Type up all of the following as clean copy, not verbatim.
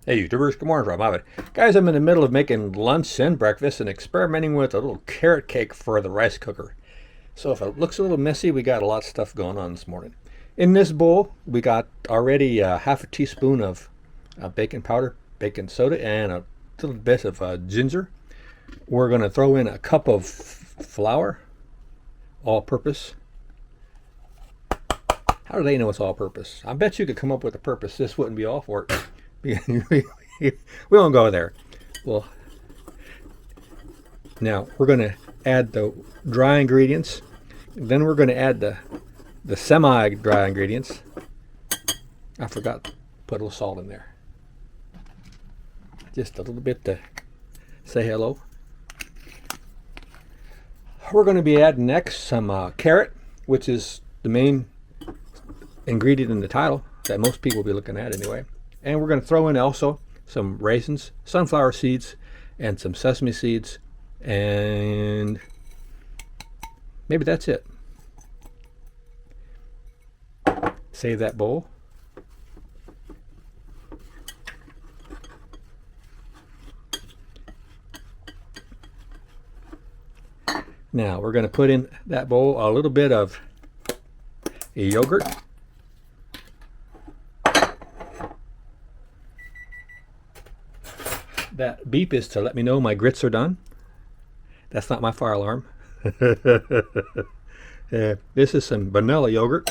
Hey YouTubers, good morning, Rob Abbott. Guys, I'm in the middle of making lunch and breakfast and experimenting with a little carrot cake for the rice cooker. So if it looks a little messy, we got a lot of stuff going on this morning. In this bowl, we got already half a teaspoon of baking powder, baking soda, and a little bit of ginger. We're going to throw in a cup of flour, all-purpose. How do they know it's all-purpose? I bet you could come up with a purpose. This wouldn't be all for it. We won't go there. Well, now we're going to add the dry ingredients. Then we're going to add the semi-dry ingredients. I forgot to put a little salt in there. Just a little bit to say hello. We're going to be adding next some carrot, which is the main ingredient in the title that most people will be looking at anyway. And we're going to throw in also some raisins, sunflower seeds, and some sesame seeds, and maybe that's it. Save that bowl. Now we're going to put in that bowl a little bit of yogurt. That beep is to let me know my grits are done. That's not my fire alarm. This is some vanilla yogurt.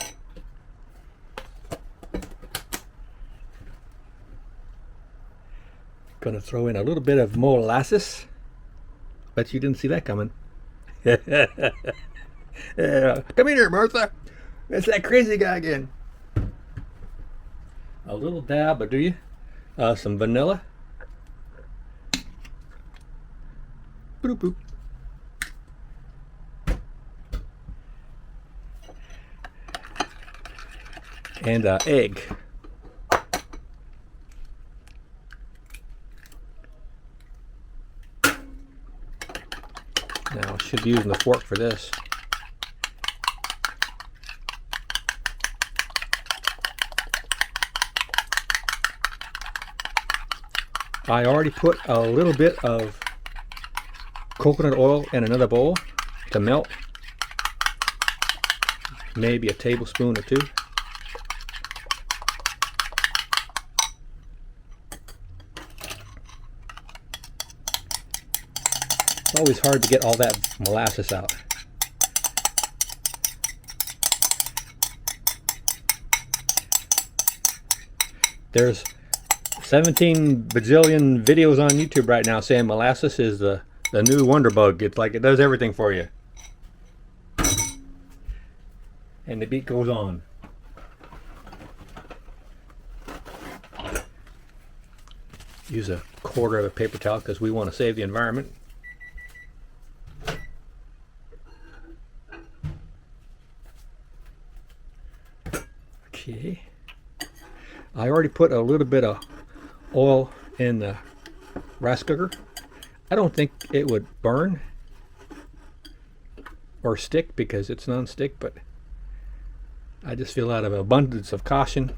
Gonna throw in a little bit of molasses. Bet you didn't see that coming. Come here, Martha. It's that crazy guy again. A little dab, but do you? Some vanilla. Boop, boop. And egg. Now I should be using the fork for this. I already put a little bit of coconut oil in another bowl to melt. Maybe a tablespoon or two. It's always hard to get all that molasses out. There's 17 bajillion videos on YouTube right now saying molasses is the new wonder bug. It's like it does everything for you. And the beat goes on. Use a quarter of a paper towel because we want to save the environment. Okay. I already put a little bit of oil in the rice cooker. I don't think it would burn or stick because it's non-stick, but I just feel out of abundance of caution,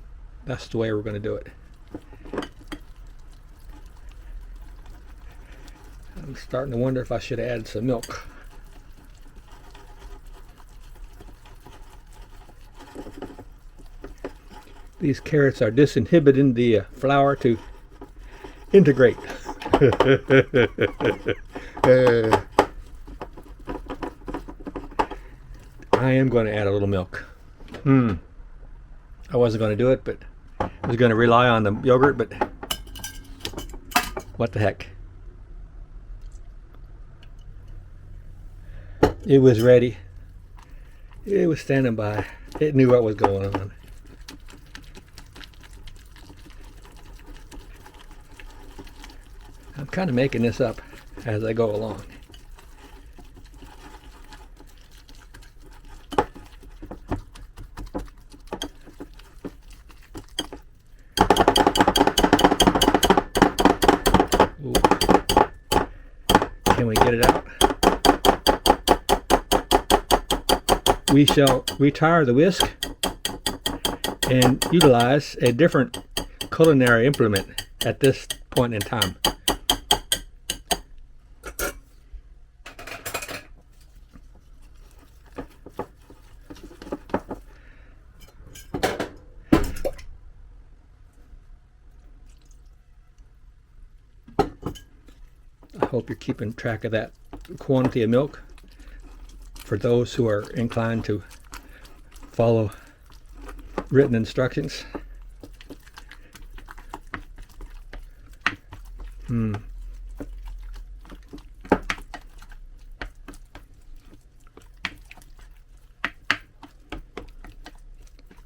that's the way we're going to do it. I'm starting to wonder if I should add some milk. These carrots are disinhibiting the flour to integrate. I am going to add a little milk. I wasn't going to do it, but I was going to rely on the yogurt, but what the heck. It was ready. It was standing by. It knew what was going on. I'm kind of making this up as I go along. Ooh. Can we get it out? We shall retire the whisk and utilize a different culinary implement. at this point in time. I hope you're keeping track of that quantity of milk for those who are inclined to follow written instructions.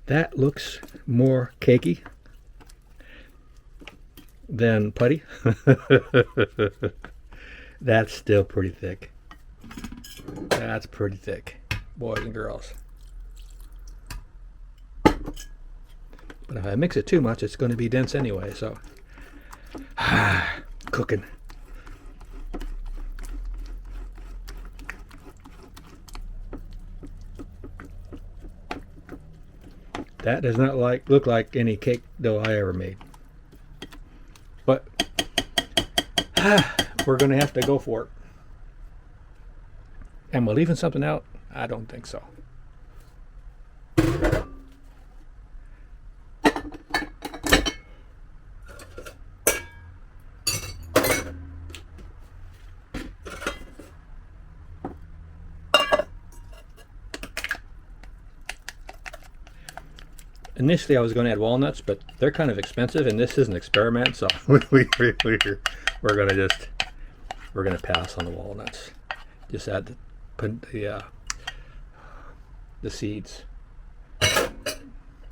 That looks more cakey than putty. That's still pretty thick. That's pretty thick, boys and girls. But if I mix it too much, it's going to be dense anyway, so cooking. That does not look like any cake dough I ever made. But we're going to have to go for it. Am I leaving something out? I don't think so. Initially, I was going to add walnuts, but they're kind of expensive, and this is an experiment, so we're going to pass on the walnuts. Just add the seeds,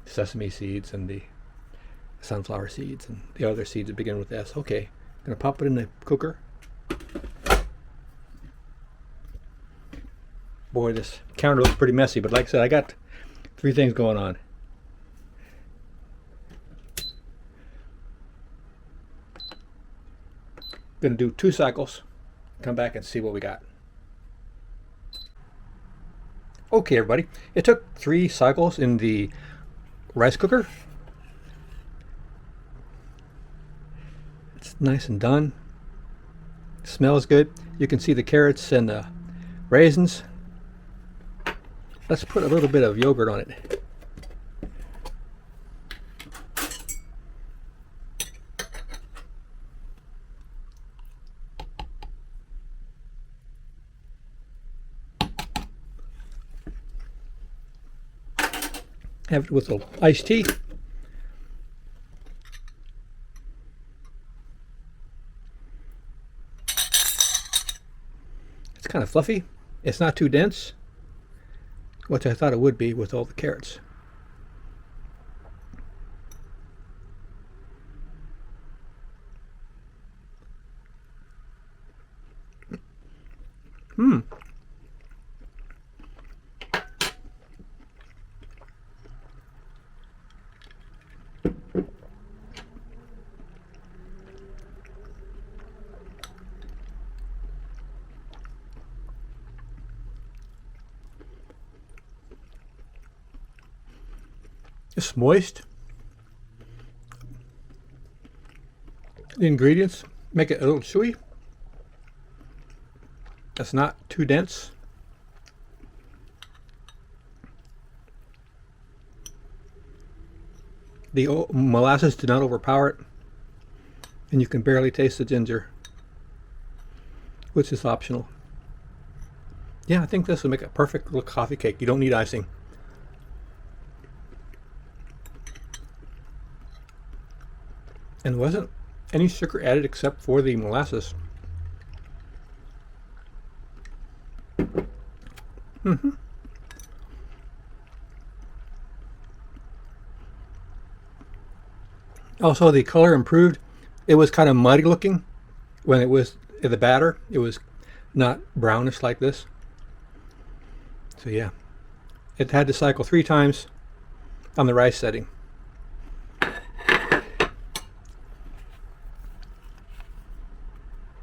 sesame seeds, and the sunflower seeds, and the other seeds that begin with S. Okay, I'm going to pop it in the cooker. Boy, this counter looks pretty messy, but like I said, I got 3 things going on. Going to do 2 cycles, come back and see what we got. Okay, everybody, it took 3 cycles in the rice cooker. It's nice and done. Smells good. You can see the carrots and the raisins. Let's put a little bit of yogurt on it. Have it with a little iced tea. It's kind of fluffy. It's not too dense, which I thought it would be with all the carrots. It's moist. The ingredients make it a little chewy. It's not too dense. The molasses did not overpower it, and you can barely taste the ginger, which is optional. Yeah, I think this will make a perfect little coffee cake. You don't need icing. And there wasn't any sugar added except for the molasses. Also, the color improved. It was kind of muddy looking when it was in the batter. It was not brownish like this. So yeah, it had to cycle 3 times on the rice setting.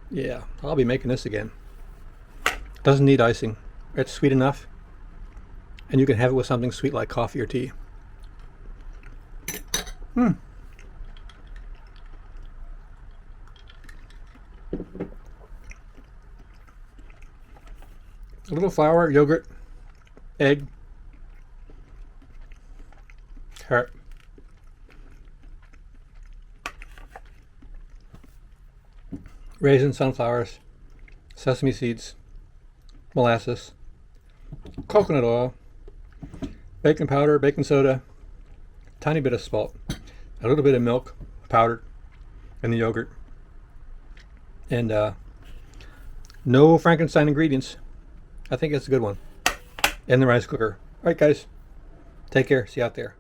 Yeah, I'll be making this again. Doesn't need icing. It's sweet enough. And you can have it with something sweet like coffee or tea. a little flour, yogurt, egg, carrot, raisins, sunflowers, sesame seeds, molasses, coconut oil, baking powder, baking soda, tiny bit of salt, a little bit of milk powdered, and the yogurt, and no Frankenstein ingredients. I think it's a good one. In the rice cooker. All right, guys. Take care. See you out there.